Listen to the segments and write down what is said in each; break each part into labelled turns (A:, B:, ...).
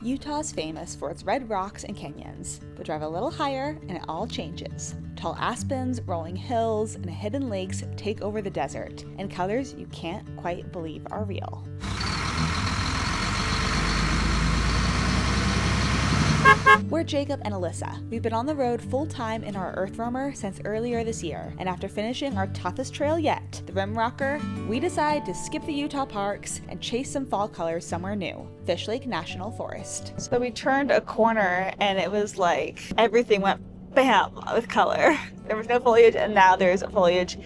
A: Utah's famous for its red rocks and canyons, but drive a little higher and it all changes. Tall aspens, rolling hills, and hidden lakes take over the desert, and colors you can't quite believe are real. We're Jacob and Alyssa. We've been on the road full-time in our EarthRoamer since earlier this year, and after finishing our toughest trail yet, the Rimrocker, we decide to skip the Utah parks and chase some fall colors somewhere new, Fishlake National Forest. So we turned a corner and it was like everything went bam with color. There was no foliage, and now there's foliage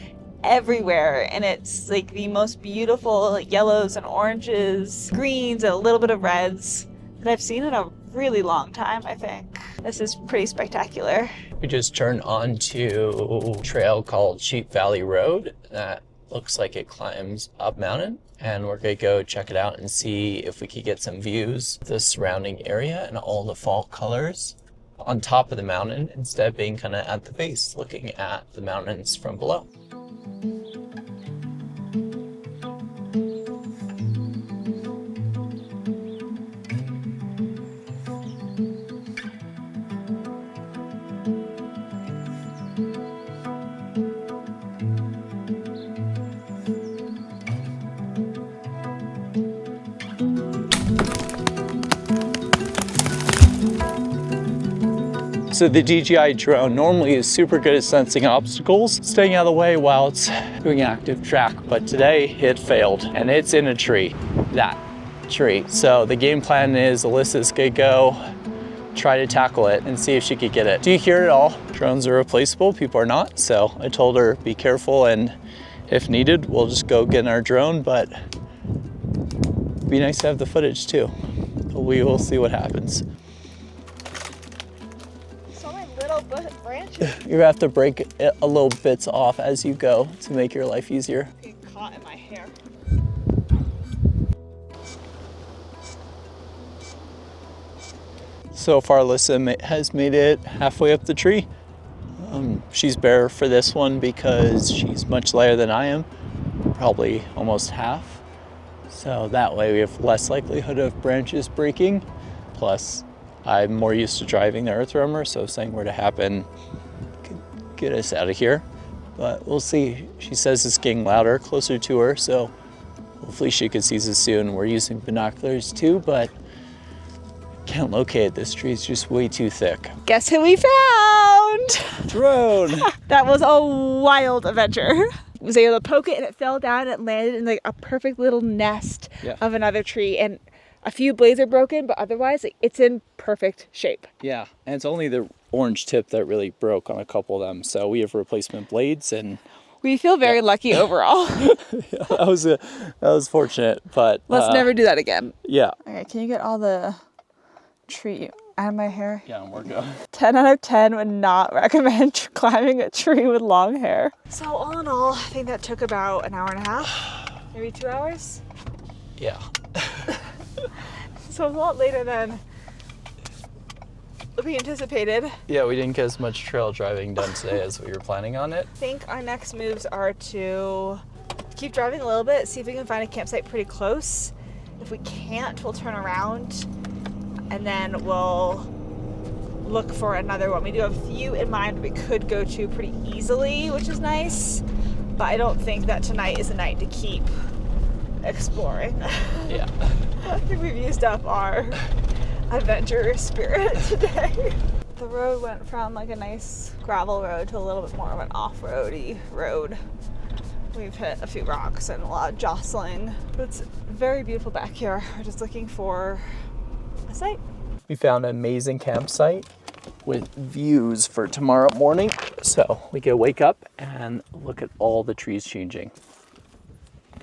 A: everywhere, and it's like the most beautiful yellows and oranges, greens, and a little bit of reds that I've seen in a really long time, I think. This is pretty spectacular.
B: We just turned onto a trail called Sheep Valley Road that looks like it climbs up mountain, and we're gonna go check it out and see if we could get some views of the surrounding area and all the fall colors on top of the mountain instead of being kind of at the base looking at the mountains from below. So the DJI drone normally is super good at sensing obstacles, staying out of the way while it's doing active track, but today it failed and it's in a tree, that tree. So the game plan is Alyssa's gonna go try to tackle it and see if she could get it. Do you hear it all? Drones are replaceable, people are not. So I told her be careful, and if needed, we'll just go get in our drone, but it'd be nice to have the footage too. We will see what happens.
A: Branches.
B: You have to break it a little bits off as you go to make your life easier.
A: Getting caught in my hair.
B: So far, Alyssa has made it halfway up the tree. She's bare for this one because she's much lighter than I am, probably almost half. So that way we have less likelihood of branches breaking. Plus, I'm more used to driving the EarthRoamer, so if something were to happen, could get us out of here. But we'll see. She says it's getting louder, closer to her, so hopefully she could see us soon. We're using binoculars too, but can't locate it. This tree is just way too thick.
A: Guess who we found?
B: Drone!
A: That was a wild adventure. I was able to poke it and it fell down and it landed in like a perfect little nest of another tree. And a few blades are broken, but otherwise it's in perfect shape.
B: Yeah, and it's only the orange tip that really broke on a couple of them. So we have replacement blades, and
A: we feel very lucky overall.
B: Yeah, that was fortunate, but
A: let's never do that again.
B: Yeah.
A: Okay, can you get all the tree out of my hair?
B: Yeah, we're good.
A: 10 out of 10 would not recommend climbing a tree with long hair. So all in all, I think that took about an hour and a half, maybe 2 hours.
B: Yeah.
A: So a lot later than we anticipated.
B: Yeah, we didn't get as much trail driving done today as we were planning on it.
A: I think our next moves are to keep driving a little bit, see if we can find a campsite pretty close. If we can't, we'll turn around and then we'll look for another one. We do have a few in mind we could go to pretty easily, which is nice, but I don't think that tonight is a night to keep exploring.
B: Yeah.
A: I think we've used up our adventure spirit today. The road went from like a nice gravel road to a little bit more of an off-roady road. We've hit a few rocks and a lot of jostling, but it's very beautiful back here. We're just looking for a site.
B: We found an amazing campsite with views for tomorrow morning. So we can wake up and look at all the trees changing.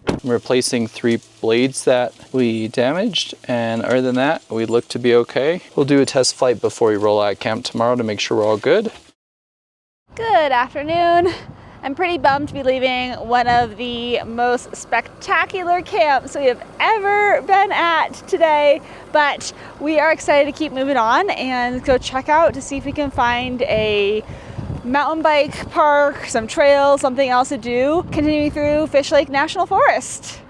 B: I'm replacing 3 blades that we damaged, and other than that, we look to be okay. We'll do a test flight before we roll out of camp tomorrow to make sure we're all good.
A: Good afternoon. I'm pretty bummed to be leaving one of the most spectacular camps we have ever been at today, but we are excited to keep moving on and go check out to see if we can find a mountain bike park, some trails, something else to do, continuing through Fishlake National Forest.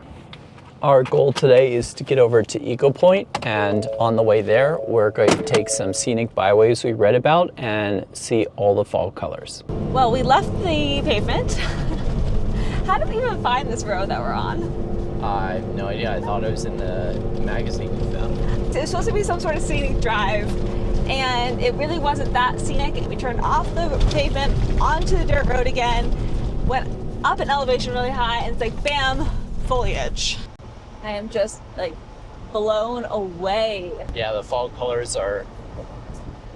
B: Our goal today is to get over to Eagle Point, and on the way there, we're going to take some scenic byways we read about and see all the fall colors.
A: Well, we left the pavement. How did we even find this road that we're on?
B: I have no idea. I thought it was in the magazine you found.
A: It was supposed to be some sort of scenic drive, and it really wasn't that scenic. We turned off the pavement onto the dirt road again, went up in elevation really high, and it's like, bam, foliage. I am just like blown away.
B: Yeah, the fall colors are,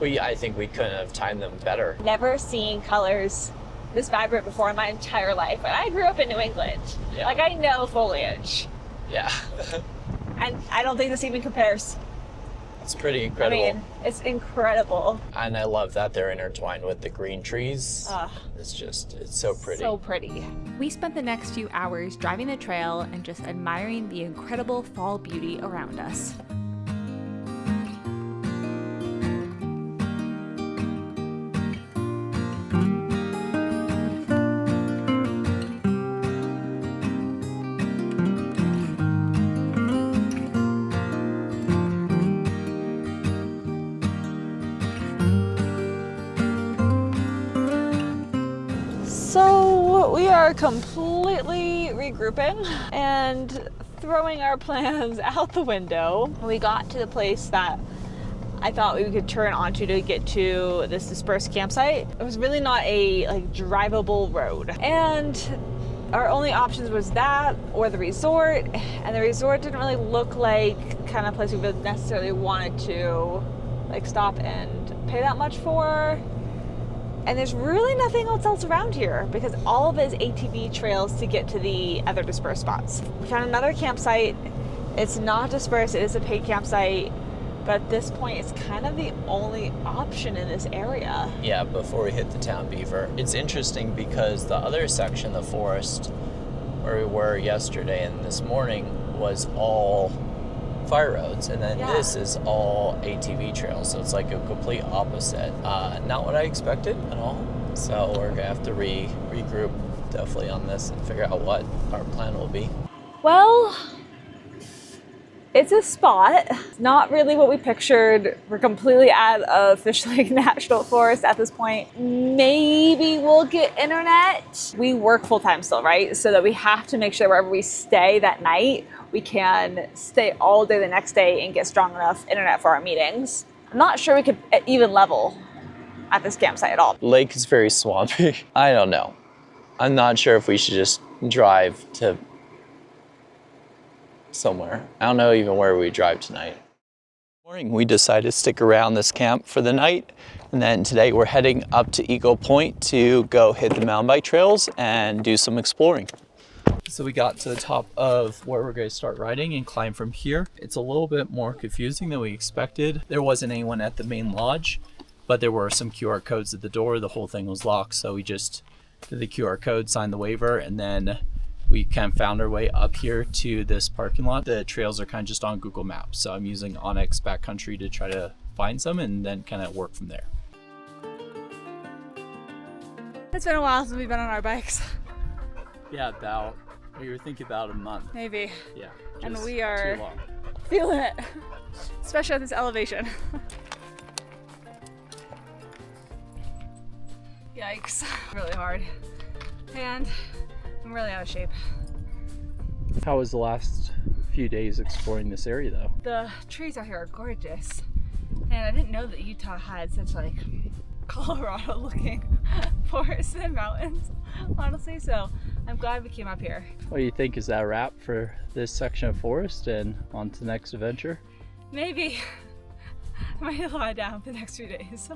B: I think we couldn't have timed them better.
A: Never seen colors this vibrant before in my entire life. And I grew up in New England.
B: Yeah.
A: Like, I know foliage.
B: Yeah.
A: And I don't think this even compares.
B: It's pretty incredible.
A: I mean, it's incredible.
B: And I love that they're intertwined with the green trees. It's so pretty.
A: So pretty.
C: We spent the next few hours driving the trail and just admiring the incredible fall beauty around us.
A: So we are completely regrouping and throwing our plans out the window. We got to the place that I thought we could turn onto to get to this dispersed campsite. It was really not a drivable road, and our only options was that or the resort, and the resort didn't really look like kind of place we would necessarily wanted to stop and pay that much for. And there's really nothing else around here because all of it is ATV trails to get to the other dispersed spots. We found another campsite. It's not dispersed, it is a paid campsite, but at this point it's kind of the only option in this area.
B: Yeah, before we hit the town beaver. It's interesting because the other section, the forest, where we were yesterday and this morning, was all fire roads, and then this is all ATV trails, so it's like a complete opposite. Not what I expected at all, so we're gonna have to regroup definitely on this and figure out what our plan will be.
A: Well, it's a spot. It's not really what we pictured. We're completely out of Fishlake National Forest at this point. Maybe we'll get internet. We work full-time still, right? So that we have to make sure wherever we stay that night, we can stay all day the next day and get strong enough internet for our meetings. I'm not sure we could even level at this campsite at all.
B: Lake is very swampy. I don't know. I'm not sure if we should just drive to somewhere. I don't know even where we drive tonight. Morning, we decided to stick around this camp for the night, and then today we're heading up to Eagle Point to go hit the mountain bike trails and do some exploring. So we got to the top of where we're going to start riding and climb from here. It's a little bit more confusing than we expected. There wasn't anyone at the main lodge, but there were some QR codes at the door. The whole thing was locked, so we just did the QR code, signed the waiver, and then we kind of found our way up here to this parking lot. The trails are kind of just on Google Maps, so I'm using Onyx Backcountry to try to find some and then kind of work from there.
C: It's been a while since we've been on our bikes.
B: Yeah, we were thinking about a month.
C: Maybe.
B: Yeah.
C: And we are
B: too long.
C: feeling it, especially at this elevation. Yikes, really hard. And I'm really out of shape.
B: How was the last few days exploring this area though?
C: The trees out here are gorgeous. And I didn't know that Utah had such Colorado looking forests and mountains, honestly, so I'm glad we came up here.
B: What do you think? Is that a wrap for this section of forest and on to the next adventure?
C: Maybe. I might lie down for the next few days.